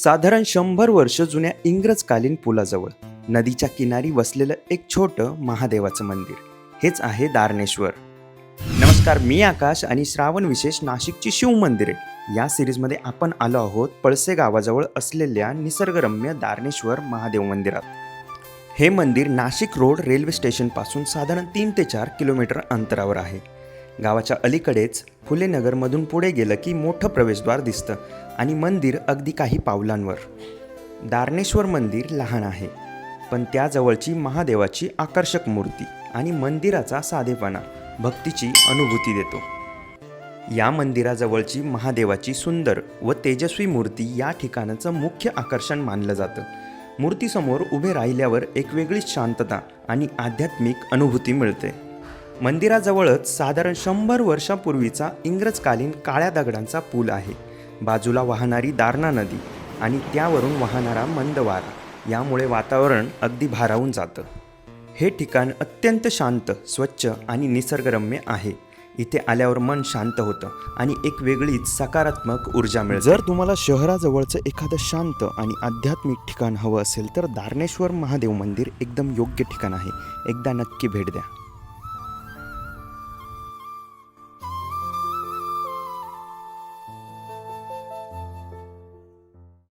साधारण 100 वर्ष जुन्या इंग्रजकालीन पुलाजवळ नदीच्या किनारी वसलेलं एक छोटं महादेवाचं मंदिर, हेच आहे दारणेश्वर. नमस्कार, मी आकाश आणि श्रावण विशेष नाशिकची शिव मंदिरे या सिरीजमध्ये आपण आलो आहोत पळसे गावाजवळ असलेल्या निसर्गरम्य दारणेश्वर महादेव मंदिरात. हे मंदिर नाशिक रोड रेल्वे स्टेशनपासून साधारण 3 ते 4 किलोमीटर अंतरावर आहे. गावाच्या अलीकडेच फुलेनगरमधून पुढे गेलं की मोठं प्रवेशद्वार दिसतं आणि मंदिर अगदी काही पावलांवर. दारणेश्वर मंदिर लहान आहे, पण त्याजवळची महादेवाची आकर्षक मूर्ती आणि मंदिराचा साधेपणा भक्तीची अनुभूती देतो. या मंदिराजवळची महादेवाची सुंदर व तेजस्वी मूर्ती या ठिकाणाचं मुख्य आकर्षण मानलं जातं. मूर्तीसमोर उभे राहिल्यावर एक वेगळीच शांतता आणि आध्यात्मिक अनुभूती मिळते. मंदिराजवळच साधारण 100 वर्षापूर्वीचा इंग्रजकालीन काळ्या दगडांचा पूल आहे. बाजूला वाहणारी दारणा नदी आणि त्यावरून वाहणारा मंद वारा यामुळे वातावरण अगदी भारावून जातं. हे ठिकाण अत्यंत शांत, स्वच्छ आणि निसर्गरम्य आहे. इथे आल्यावर मन शांत होतं आणि एक वेगळीच सकारात्मक ऊर्जा मिळते. जर तुम्हाला शहराजवळचं एखादं शांत आणि आध्यात्मिक ठिकाण हवं असेल तर दारणेश्वर महादेव मंदिर एकदम योग्य ठिकाण आहे. एकदा नक्की भेट द्या.